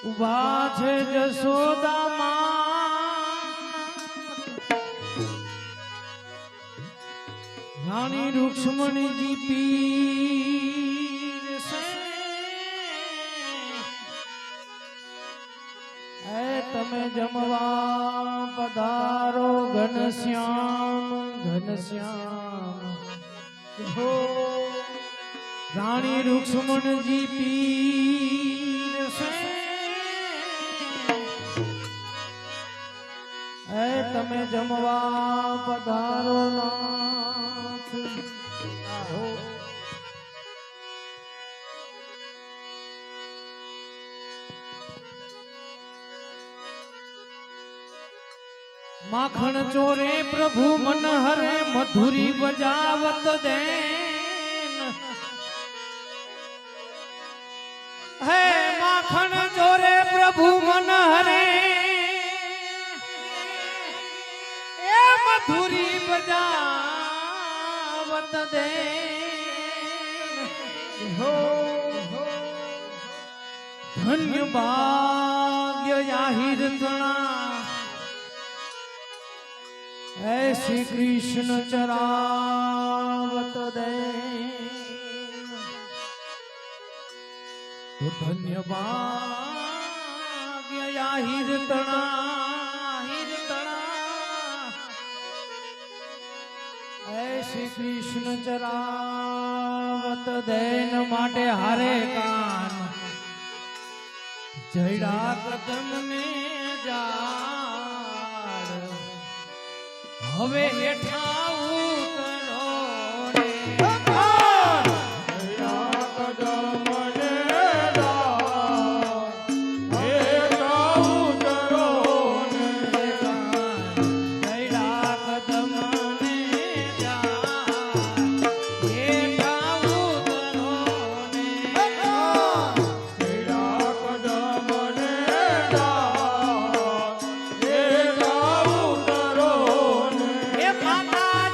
ઉભા છે જશોદામાં રાણી રૂક્ષ્મણીજી પીર છે તમે જમવા પધારો ઘનશ્યામ હો રાણી રૂક્ષ્મણીજી પીર છે તમે જમવા પધારો નાથ માખણ ચોરે પ્રભુ મન હરે મધુરી બજાવત દેન હે માખણ ચોરે પ્રભુ મન હરે એ મધુરી બજાવત દેન હો ધન્ય ભાગ્ય જાહિર તણા श्री कृष्ण चरावत दे तो धन्यवाद हिरतणा श्री कृष्ण चरावत देन माटे हारे कान जड़ा कदम ने जा હવે હેઠા ઉતરો રે માતા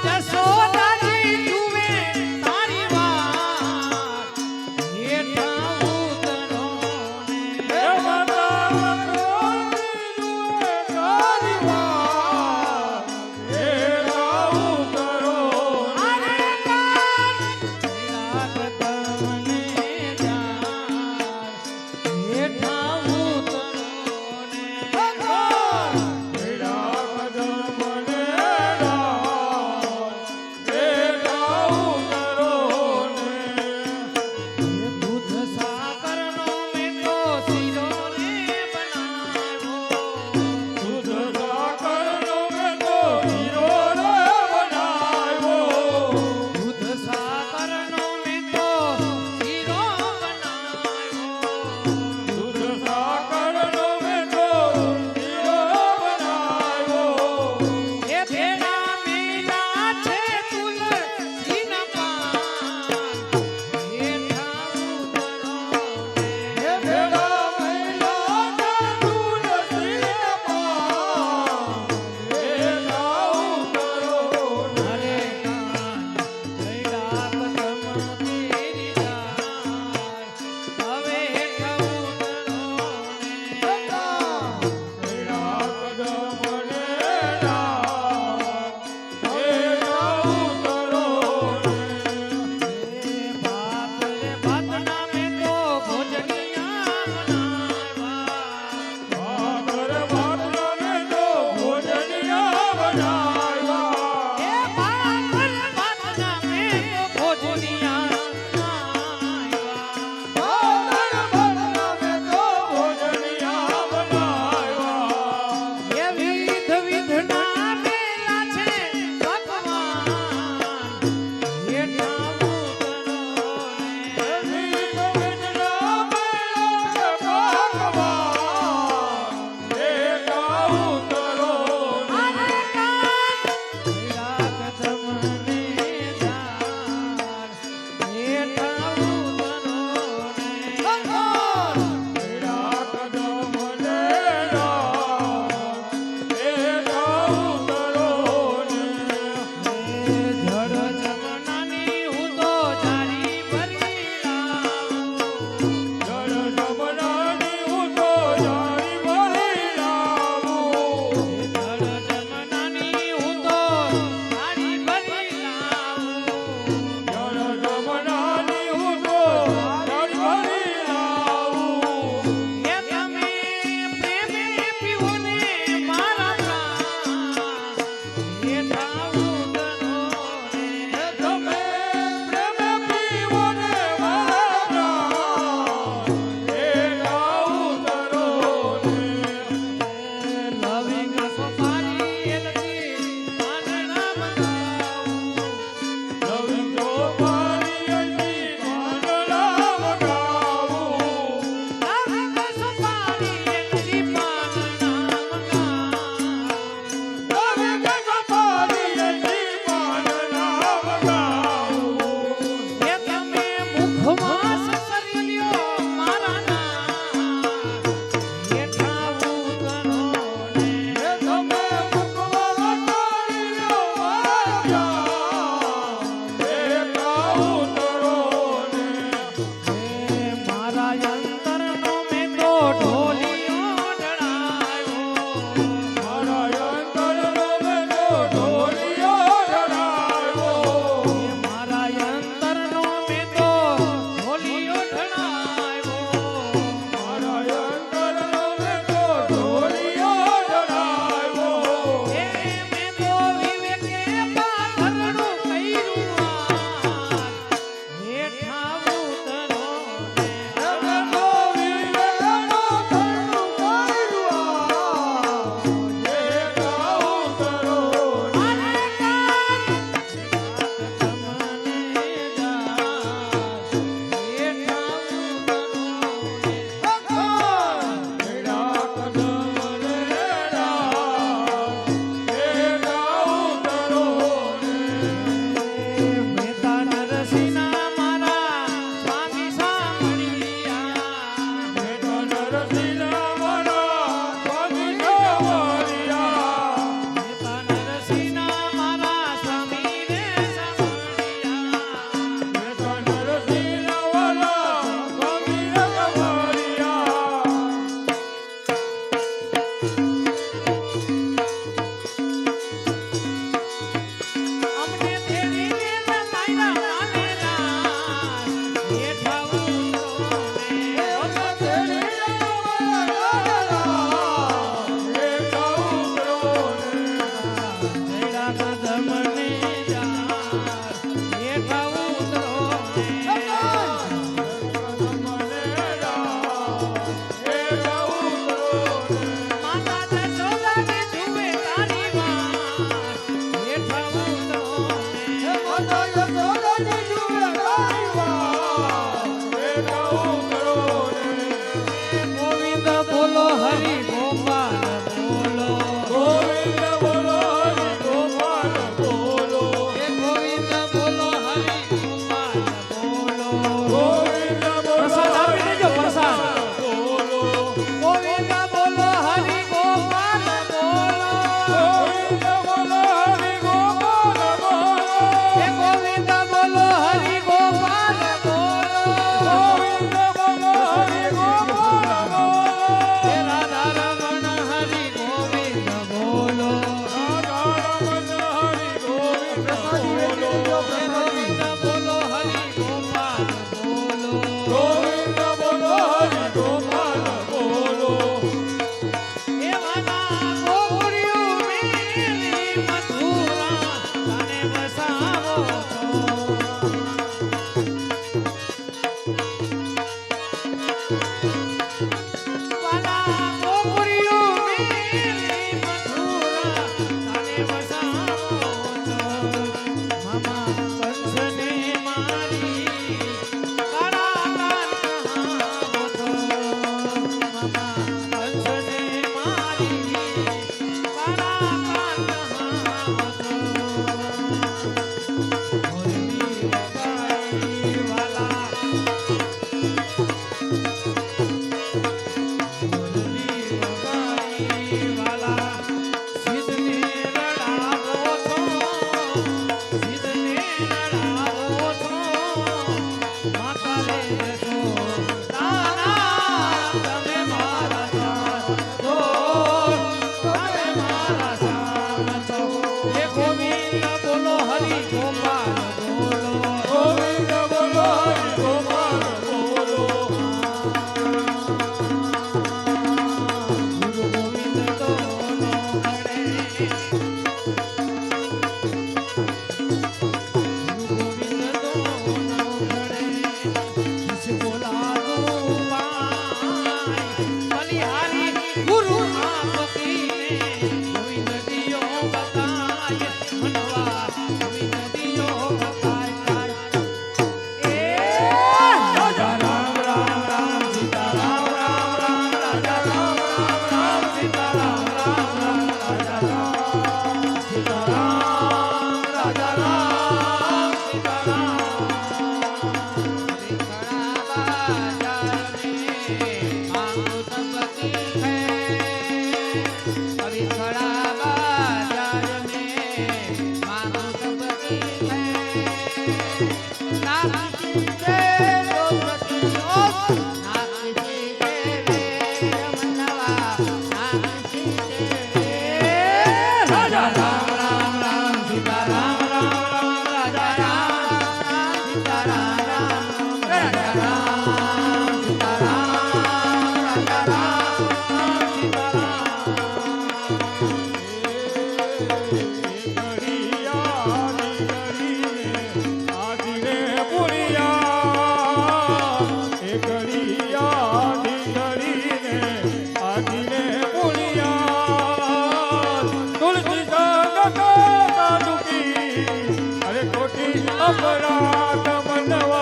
अपराध मनवा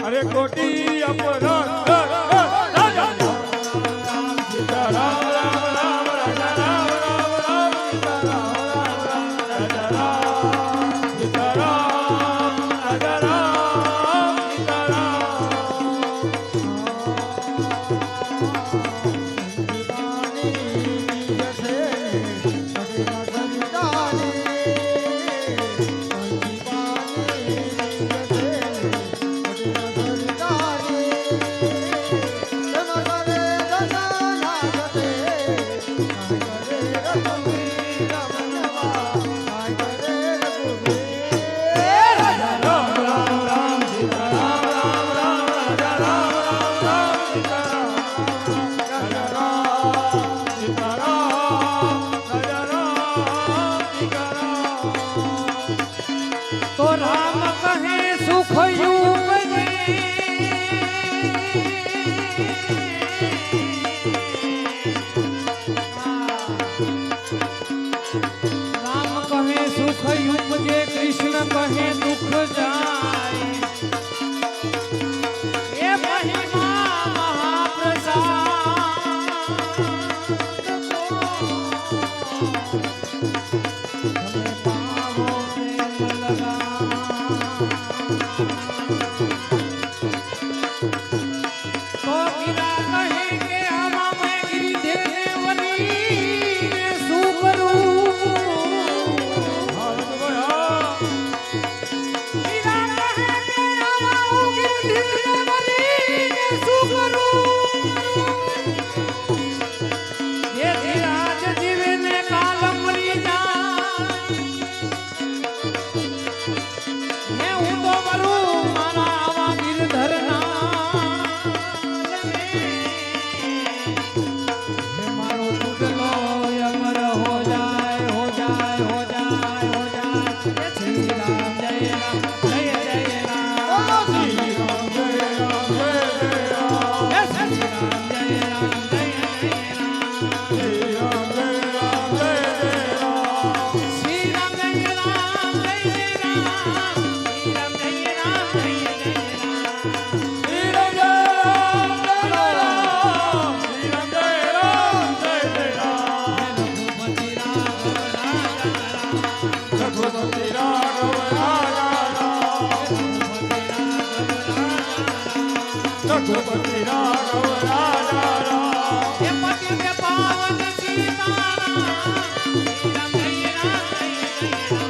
अरे कोटी अपराध राजा सीता राम राम राम राजा राम राम राम सीता राम सीता राम राजा राम सीता तो राम कहे सुख युवने राम कहे सुख युवजे कृष्ण कहे दुख जाए ये महिमा महाप्रसाद तो मीरा कहे के आवा मैं गिरी देखने वाली मैं सू करूं मीरा રઘુપતિ રાઘવ રાજા રામ એ પતિ ને પાવન સીતારામ રામ જય રામ જય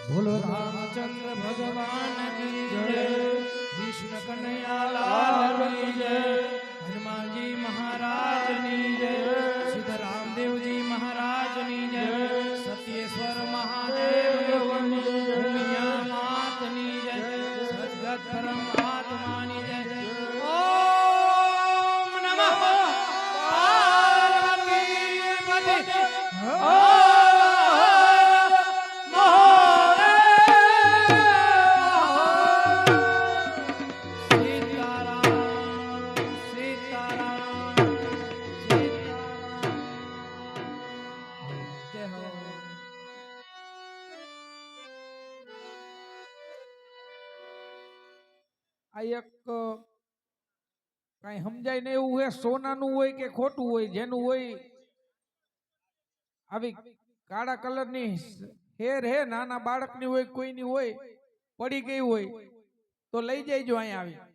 બોલો રામચંદ્ર ભગવાન કી જય વિષ્ણુ કનૈયા લાલ કી જય હનુમાનજી મહારાજ ની જય સિદ્ધ રામદેવજી મહારાજ ની જય સત્યેશ્વર મહાદેવ ની જય ઉમિયા માત ની જય સદગત પરમાત્મા ની જય ઓમ નમઃ પાર્વતી પતે આ એક કઈ સમજાય ને એવું હોય સોનાનું હોય કે ખોટું હોય જેનું હોય આવી કાળા કલરની હેર હે નાના બાળકની હોય કોઈની હોય પડી ગઈ હોય તો લઈ જઈજો અહીંયા આવી